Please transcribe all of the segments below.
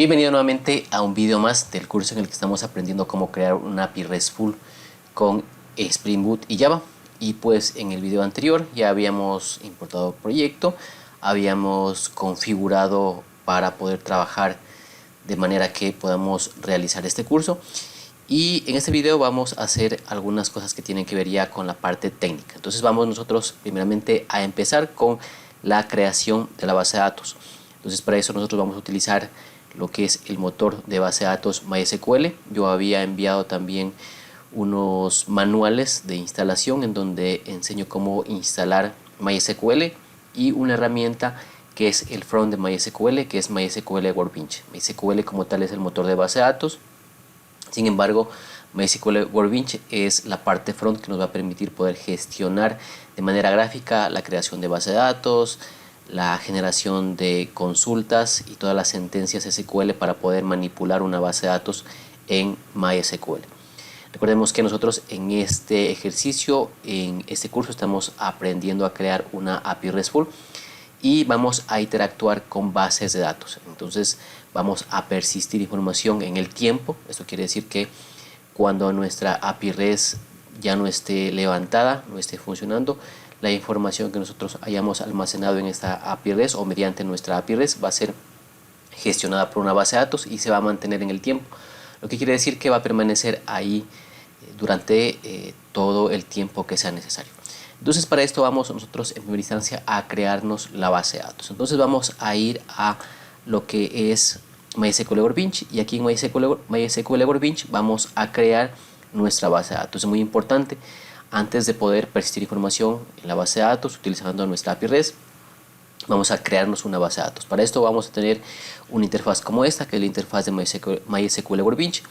Bienvenido nuevamente a un video más del curso en el que estamos aprendiendo cómo crear una API RESTful con Spring Boot y Java. Y pues en el video anterior ya habíamos importado el proyecto, habíamos configurado para poder trabajar de manera que podamos realizar este curso. Y en este video vamos a hacer algunas cosas que tienen que ver ya con la parte técnica. Entonces vamos nosotros primeramente a empezar con la creación de la base de datos. Entonces para eso nosotros vamos a utilizar lo que es el motor de base de datos MySQL. Yo había enviado también unos manuales de instalación en donde enseño cómo instalar MySQL y una herramienta que es el front de MySQL, que es MySQL Workbench. MySQL como tal es el motor de base de datos. Sin embargo, MySQL Workbench es la parte front que nos va a permitir poder gestionar de manera gráfica la creación de base de datos, la generación de consultas y todas las sentencias SQL para poder manipular una base de datos en MySQL. Recordemos que nosotros en este ejercicio, en este curso, estamos aprendiendo a crear una API RESTful y vamos a interactuar con bases de datos. Entonces vamos a persistir información en el tiempo. Esto quiere decir que cuando nuestra API REST ya no esté levantada, no esté funcionando, la información que nosotros hayamos almacenado en esta API REST o mediante nuestra API REST va a ser gestionada por una base de datos y se va a mantener en el tiempo. Lo que quiere decir que va a permanecer ahí durante todo el tiempo que sea necesario. Entonces para esto vamos nosotros en primera instancia a crearnos la base de datos. Entonces vamos a ir a lo que es MySQL Workbench y aquí en MySQL Workbench vamos a crear nuestra base de datos. Es muy importante, antes de poder persistir información en la base de datos utilizando nuestra API REST, vamos a crearnos una base de datos. Para esto vamos a tener una interfaz como esta, que es la interfaz de MySQL Workbench.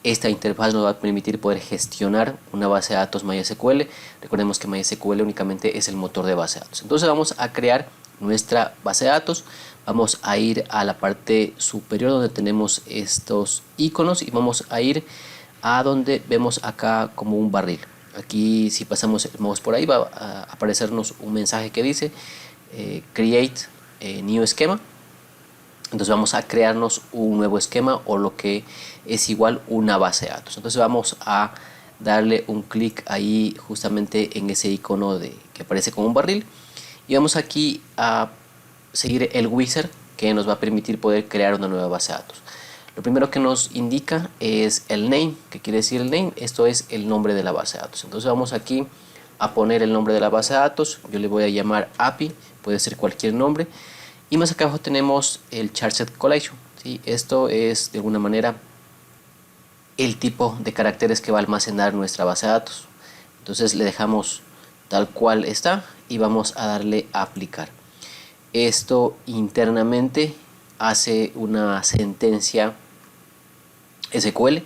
Esta interfaz nos va a permitir poder gestionar una base de datos MySQL. Recordemos que MySQL únicamente es el motor de base de datos. Entonces vamos a crear nuestra base de datos. Vamos a ir a la parte superior donde tenemos estos iconos y vamos a ir a donde vemos acá como un barril. Aquí si pasamos el mouse por ahí va a aparecernos un mensaje que dice Create New Schema. Entonces vamos a crearnos un nuevo esquema o lo que es igual una base de datos. Entonces vamos a darle un clic ahí justamente en ese icono que aparece como un barril y vamos aquí a seguir el wizard que nos va a permitir poder crear una nueva base de datos. Lo primero que nos indica es el name. ¿Qué quiere decir el name? Esto es el nombre de la base de datos. Entonces vamos aquí a poner el nombre de la base de datos. Yo le voy a llamar API, puede ser cualquier nombre. Y más acá abajo tenemos el charset collection, ¿sí? Esto es de alguna manera el tipo de caracteres que va a almacenar nuestra base de datos. Entonces le dejamos tal cual está y vamos a darle a aplicar. Esto internamente hace una sentencia SQL, en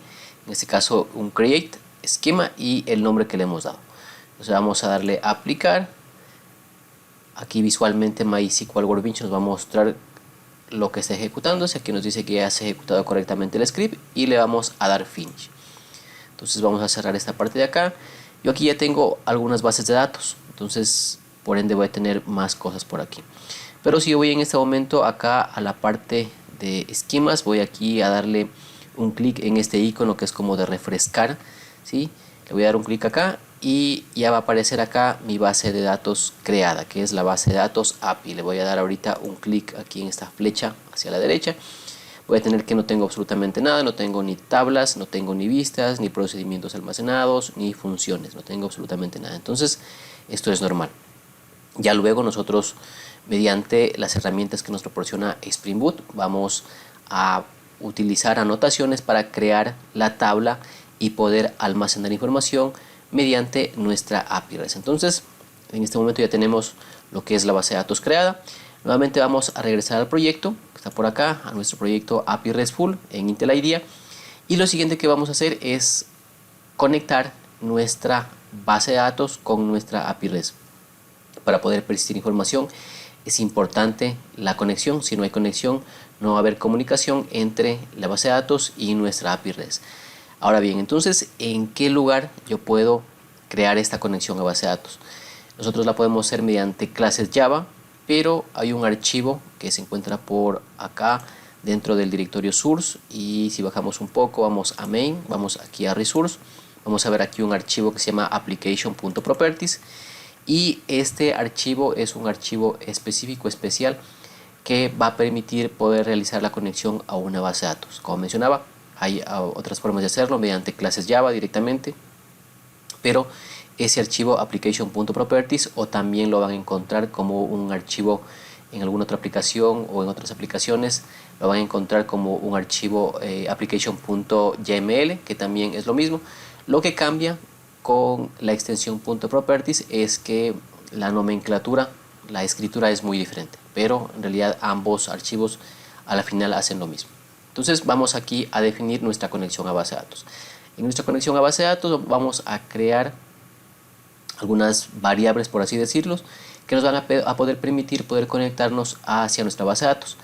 este caso un create esquema y el nombre que le hemos dado. Entonces vamos a darle a aplicar. Aquí visualmente MySQL Workbench nos va a mostrar lo que está ejecutándose. Aquí nos dice que ya se ha ejecutado correctamente el script y le vamos a dar finish. Entonces vamos a cerrar esta parte de acá. Yo aquí ya tengo algunas bases de datos, entonces por ende voy a tener más cosas por aquí. Pero si yo voy en este momento acá a la parte de esquemas, voy aquí a darle un clic en este icono que es como de refrescar, ¿sí? Le voy a dar un clic acá y ya va a aparecer acá mi base de datos creada, que es la base de datos API. Le voy a dar ahorita un clic aquí en esta flecha hacia la derecha. Voy a tener que no tengo absolutamente nada, no tengo ni tablas, no tengo ni vistas, ni procedimientos almacenados, ni funciones, no tengo absolutamente nada. Entonces esto es normal. Ya luego nosotros, mediante las herramientas que nos proporciona Spring Boot, vamos a utilizar anotaciones para crear la tabla y poder almacenar información mediante nuestra API REST. Entonces en este momento ya tenemos lo que es la base de datos creada. Nuevamente vamos a regresar al proyecto que está por acá, a nuestro proyecto API RESTful en Intel IDEA, y lo siguiente que vamos a hacer es conectar nuestra base de datos con nuestra API REST. Para poder persistir información es importante la conexión. Si no hay conexión, no va a haber comunicación entre la base de datos y nuestra API REST. Ahora bien, entonces, ¿en qué lugar yo puedo crear esta conexión a base de datos? Nosotros la podemos hacer mediante clases Java, pero hay un archivo que se encuentra por acá dentro del directorio source, y si bajamos un poco vamos a main, vamos aquí a resource, vamos a ver aquí un archivo que se llama application.properties, y este archivo es un archivo específico, especial, que va a permitir poder realizar la conexión a una base de datos. Como mencionaba, hay otras formas de hacerlo mediante clases Java directamente, pero ese archivo application.properties, o también lo van a encontrar como un archivo en alguna otra aplicación o en otras aplicaciones, lo van a encontrar como un archivo application.yml, que también es lo mismo. Lo que cambia con la extensión .properties es que la nomenclatura, la escritura es muy diferente, pero en realidad ambos archivos a la final hacen lo mismo. Entonces vamos aquí a definir nuestra conexión a base de datos. En nuestra conexión a base de datos vamos a crear algunas variables, por así decirlo, que nos van a poder permitir poder conectarnos hacia nuestra base de datos.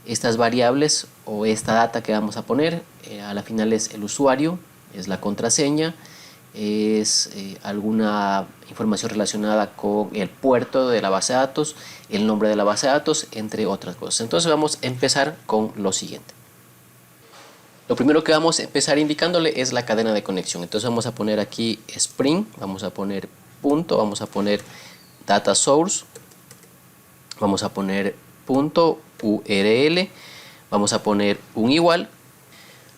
Estas variables o esta data que vamos a poner a la final es el usuario, es la contraseña, es alguna información relacionada con el puerto de la base de datos, el nombre de la base de datos, entre otras cosas. Entonces vamos a empezar con lo siguiente. Lo primero que vamos a empezar indicándole es la cadena de conexión. Entonces vamos a poner aquí Spring, vamos a poner punto, vamos a poner data source, vamos a poner punto URL, vamos a poner un igual,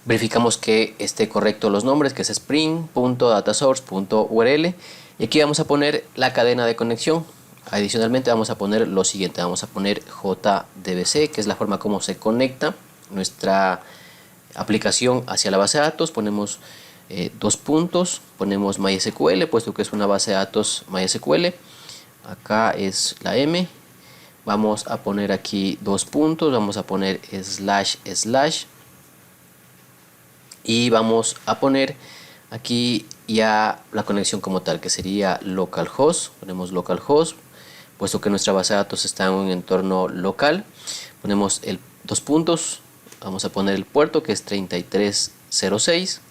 verificamos que esté correcto los nombres, que es spring.datasource.url, y aquí vamos a poner la cadena de conexión. Adicionalmente vamos a poner lo siguiente, vamos a poner JDBC, que es la forma como se conecta nuestra aplicación hacia la base de datos. Ponemos dos puntos, ponemos MySQL, puesto que es una base de datos MySQL. Acá es la M, vamos a poner aquí dos puntos, vamos a poner // y vamos a poner aquí ya la conexión como tal, que sería localhost. Ponemos localhost, puesto que nuestra base de datos está en un entorno local. Ponemos dos puntos, vamos a poner el puerto, que es 3306.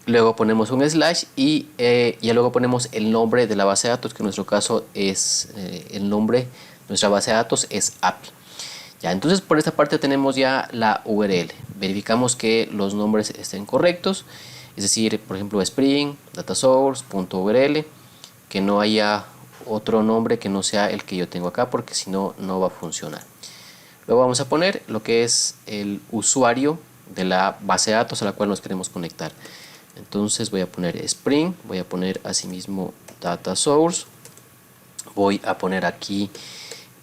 Luego ponemos un slash y ya luego ponemos el nombre de la base de datos, que en nuestro caso es el nombre de nuestra base de datos es API. Ya, entonces por esta parte tenemos ya la URL. Verificamos que los nombres estén correctos, es decir, por ejemplo, Spring, datasource.url, que no haya otro nombre que no sea el que yo tengo acá, porque si no, no va a funcionar. Luego vamos a poner lo que es el usuario de la base de datos a la cual nos queremos conectar. Entonces voy a poner Spring, voy a poner asimismo data source, voy a poner aquí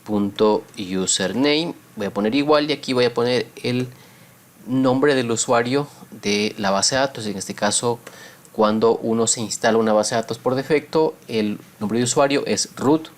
.username, voy a poner igual, y aquí voy a poner el nombre del usuario de la base de datos. En este caso, cuando uno se instala una base de datos por defecto, el nombre de usuario es root.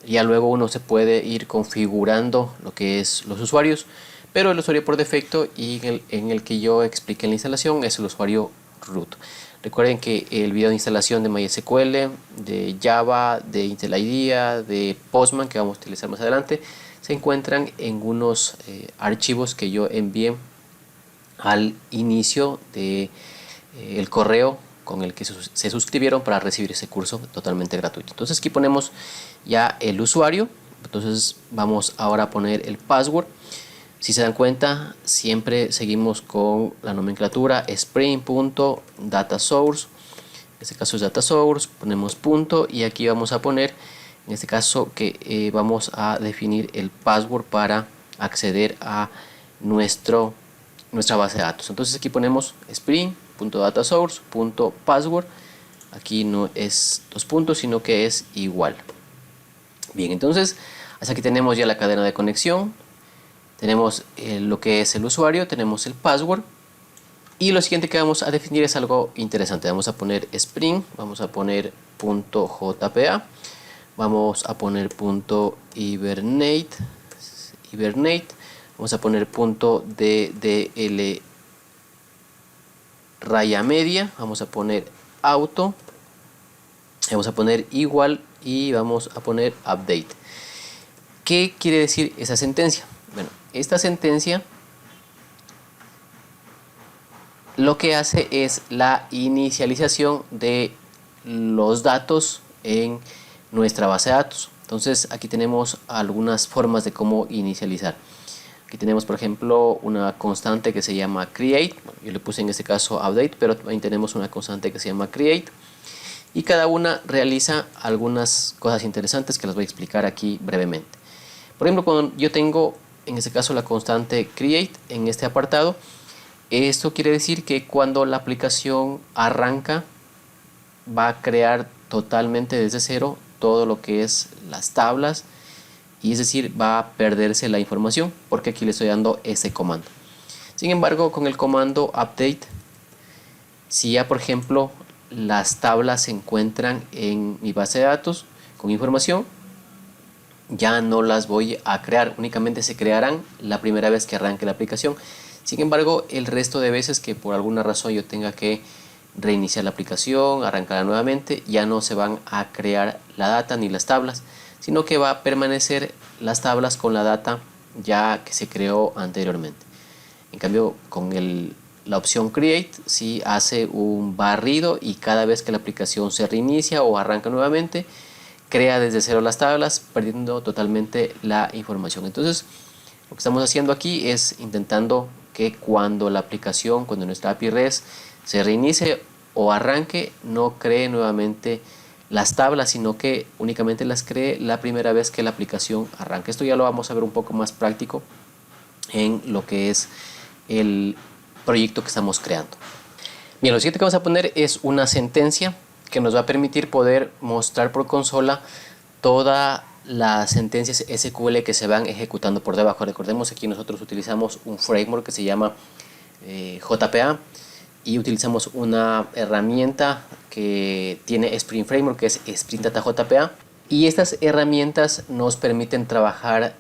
Ya luego uno se puede ir configurando lo que es los usuarios, pero el usuario por defecto y en el que yo expliqué en la instalación es el usuario root. Recuerden que el video de instalación de MySQL, de Java, de Intel IDEA, de Postman, que vamos a utilizar más adelante, se encuentran en unos archivos que yo envié al inicio de el correo con el que se suscribieron para recibir ese curso totalmente gratuito. Entonces aquí ponemos ya el usuario. Entonces vamos ahora a poner el password. Si se dan cuenta, siempre seguimos con la nomenclatura spring.datasource. En este caso es datasource, ponemos punto, y aquí vamos a poner, en este caso, que vamos a definir el password para acceder a nuestra base de datos. Entonces aquí ponemos spring.datasource.password. Aquí no es dos puntos, sino que es igual. Bien, entonces hasta aquí tenemos ya la cadena de conexión. Tenemos lo que es el usuario, tenemos el password, y lo siguiente que vamos a definir es algo interesante. Vamos a poner Spring, vamos a poner .jpa, vamos a poner .hibernate, vamos a poner .ddl raya media, vamos a poner auto, vamos a poner igual y vamos a poner update. ¿Qué quiere decir esa sentencia? Bueno, esta sentencia lo que hace es la inicialización de los datos en nuestra base de datos. Entonces aquí tenemos algunas formas de cómo inicializar. Aquí tenemos por ejemplo una constante que se llama create. Bueno, yo le puse en este caso update, pero también tenemos una constante que se llama create. Y cada una realiza algunas cosas interesantes que las voy a explicar aquí brevemente. Por ejemplo, cuando yo tengo en este caso la constante create en este apartado, esto quiere decir que cuando la aplicación arranca va a crear totalmente desde cero todo lo que es las tablas, y es decir, va a perderse la información porque aquí le estoy dando ese comando. Sin embargo, con el comando update, si ya por ejemplo las tablas se encuentran en mi base de datos con información, ya no las voy a crear, únicamente se crearán la primera vez que arranque la aplicación. Sin embargo, el resto de veces que por alguna razón yo tenga que reiniciar la aplicación, arrancarla nuevamente, ya no se van a crear la data ni las tablas, sino que va a permanecer las tablas con la data ya que se creó anteriormente. En cambio, con la opción create, sí hace un barrido y cada vez que la aplicación se reinicia o arranca nuevamente, crea desde cero las tablas, perdiendo totalmente la información. Entonces, lo que estamos haciendo aquí es intentando que cuando la aplicación, cuando nuestra API REST se reinicie o arranque, no cree nuevamente las tablas, sino que únicamente las cree la primera vez que la aplicación arranque. Esto ya lo vamos a ver un poco más práctico en lo que es el proyecto que estamos creando. Bien, lo siguiente que vamos a poner es una sentencia que nos va a permitir poder mostrar por consola todas las sentencias SQL que se van ejecutando por debajo. Recordemos que aquí nosotros utilizamos un framework que se llama JPA, y utilizamos una herramienta que tiene Spring Framework, que es Spring Data JPA, y estas herramientas nos permiten trabajar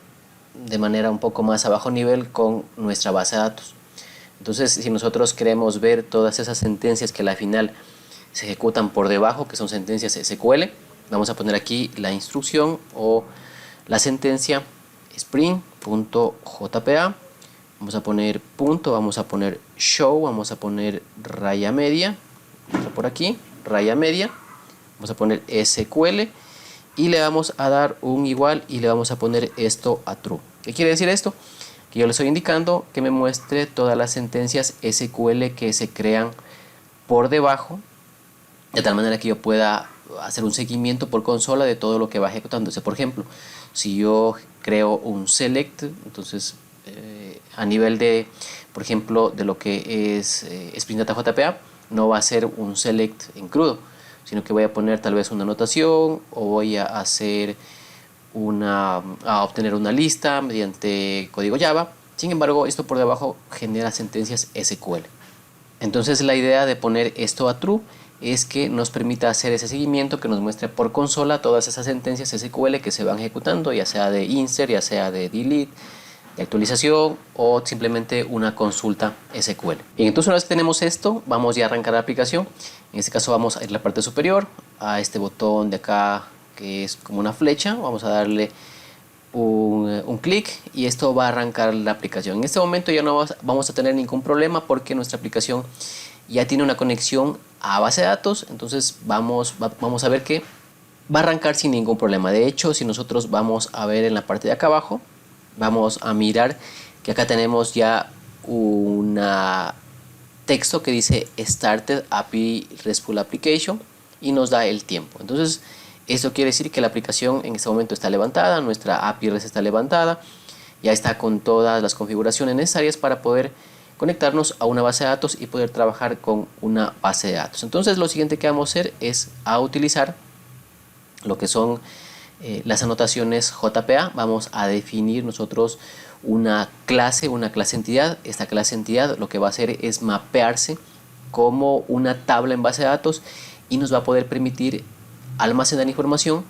de manera un poco más a bajo nivel con nuestra base de datos. Entonces, si nosotros queremos ver todas esas sentencias que al final se ejecutan por debajo, que son sentencias SQL, vamos a poner aquí la instrucción o la sentencia spring.jpa, vamos a poner punto, vamos a poner show, vamos a poner raya media, por aquí, raya media, vamos a poner SQL y le vamos a dar un igual y le vamos a poner esto a true. ¿Qué quiere decir esto? Que yo le estoy indicando que me muestre todas las sentencias SQL que se crean por debajo, de tal manera que yo pueda hacer un seguimiento por consola de todo lo que va ejecutándose. Por ejemplo, si yo creo un select, entonces a nivel de, por ejemplo, de lo que es Spring Data JPA, no va a ser un select en crudo, sino que voy a poner tal vez una anotación o voy a hacer a obtener una lista mediante código Java. Sin embargo, esto por debajo genera sentencias SQL. Entonces la idea de poner esto a true es que nos permita hacer ese seguimiento, que nos muestre por consola todas esas sentencias SQL que se van ejecutando, ya sea de insert, ya sea de delete, de actualización o simplemente una consulta SQL. Bien, entonces una vez que tenemos esto, vamos ya a arrancar la aplicación. En este caso vamos a ir a la parte superior, a este botón de acá que es como una flecha, vamos a darle un clic y esto va a arrancar la aplicación. En este momento ya no vamos a tener ningún problema porque nuestra aplicación ya tiene una conexión a base de datos, entonces vamos a ver que va a arrancar sin ningún problema. De hecho, si nosotros vamos a ver en la parte de acá abajo, vamos a mirar que acá tenemos ya un texto que dice Started API RESTful Application y nos da el tiempo. Entonces eso quiere decir que la aplicación en este momento está levantada, nuestra API REST está levantada, ya está con todas las configuraciones necesarias para poder conectarnos a una base de datos y poder trabajar con una base de datos. Entonces lo siguiente que vamos a hacer es a utilizar lo que son las anotaciones JPA. Vamos a definir nosotros una clase entidad. Esta clase entidad lo que va a hacer es mapearse como una tabla en base de datos y nos va a poder permitir almacenar información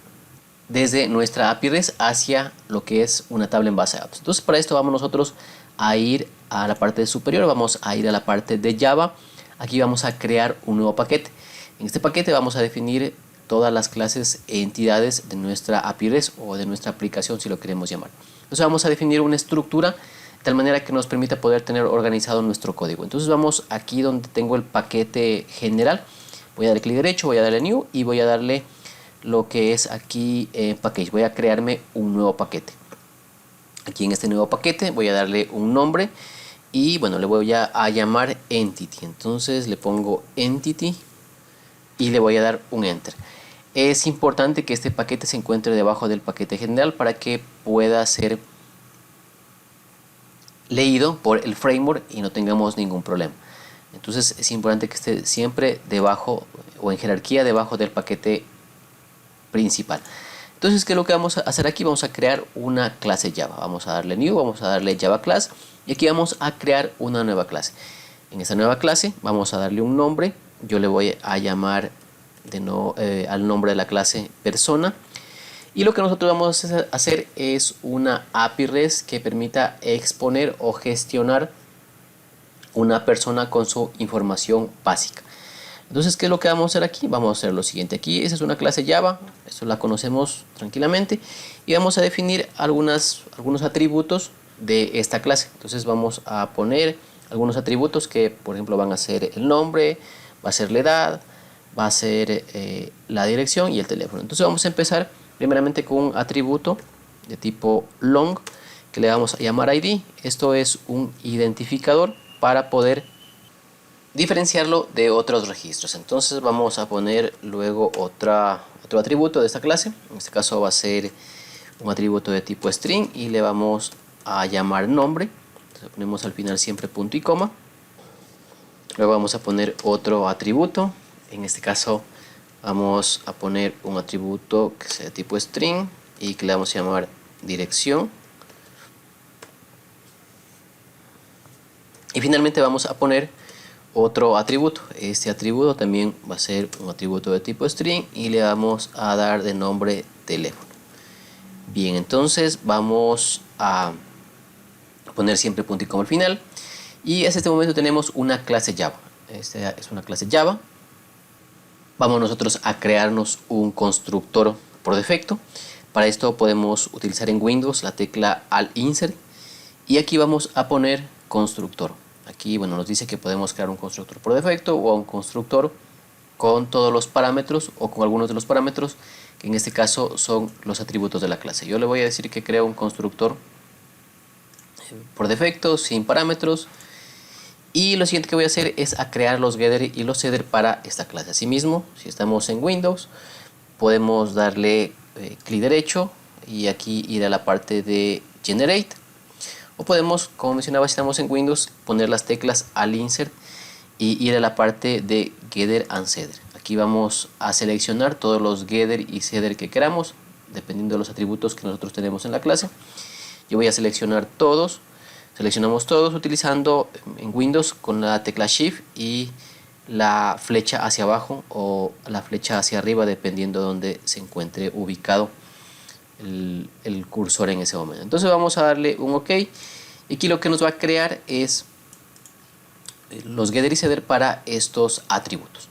desde nuestra API REST hacia lo que es una tabla en base de datos. Entonces para esto vamos nosotros a ir a la parte superior, vamos a ir a la parte de Java. Aquí vamos a crear un nuevo paquete. En este paquete vamos a definir todas las clases e entidades de nuestra API REST o de nuestra aplicación, si lo queremos llamar. Entonces vamos a definir una estructura de tal manera que nos permita poder tener organizado nuestro código. Entonces vamos aquí donde tengo el paquete general, voy a darle clic derecho, voy a darle New y voy a darle lo que es aquí package. Voy a crearme un nuevo paquete. Aquí en este nuevo paquete voy a darle un nombre y bueno, le voy a llamar entity. Entonces le pongo entity y le voy a dar un enter. Es importante que este paquete se encuentre debajo del paquete general para que pueda ser leído por el framework y no tengamos ningún problema. Entonces es importante que esté siempre debajo o en jerarquía debajo del paquete principal. Entonces, ¿qué es lo que vamos a hacer aquí? Vamos a crear una clase Java. Vamos a darle new, vamos a darle Java class y aquí vamos a crear una nueva clase. En esta nueva clase vamos a darle un nombre. Yo le voy a llamar al nombre de la clase persona. Y lo que nosotros vamos a hacer es una API REST que permita exponer o gestionar una persona con su información básica. Entonces, ¿qué es lo que vamos a hacer aquí? Vamos a hacer lo siguiente. Aquí esa es una clase Java, esto la conocemos tranquilamente, y vamos a definir algunos atributos de esta clase. Entonces vamos a poner algunos atributos que, por ejemplo, van a ser el nombre, va a ser la edad, va a ser la dirección y el teléfono. Entonces vamos a empezar primeramente con un atributo de tipo long que le vamos a llamar ID. Esto es un identificador para poder diferenciarlo de otros registros. Entonces vamos a poner luego otro atributo de esta clase. En este caso va a ser un atributo de tipo string y le vamos a llamar nombre. Entonces ponemos al final siempre punto y coma. Luego vamos a poner otro atributo. En este caso vamos a poner un atributo que sea de tipo string y que le vamos a llamar dirección. Y finalmente vamos a poner otro atributo. Este atributo también va a ser un atributo de tipo string y le vamos a dar de nombre teléfono. Bien, entonces vamos a poner siempre punto y coma al final. Y hasta este momento tenemos una clase Java. Esta es una clase Java. Vamos nosotros a crearnos un constructor por defecto. Para esto podemos utilizar en Windows la tecla Alt Insert y aquí vamos a poner constructor. Aquí bueno, nos dice que podemos crear un constructor por defecto o un constructor con todos los parámetros o con algunos de los parámetros, que en este caso son los atributos de la clase. Yo le voy a decir que creo un constructor por defecto sin parámetros. Y lo siguiente que voy a hacer es a crear los getter y los setter para esta clase. Asimismo, si estamos en Windows, podemos darle clic derecho y aquí ir a la parte de Generate. O podemos, como mencionaba, si estamos en Windows, poner las teclas Alt Insert y ir a la parte de Getter and Setter. Aquí vamos a seleccionar todos los getter y setter que queramos, dependiendo de los atributos que nosotros tenemos en la clase. Yo voy a seleccionar todos. Seleccionamos todos utilizando en Windows con la tecla Shift y la flecha hacia abajo o la flecha hacia arriba, dependiendo de donde se encuentre ubicado el cursor en ese momento. Entonces vamos a darle un OK. Y aquí lo que nos va a crear es los getter y setter para estos atributos.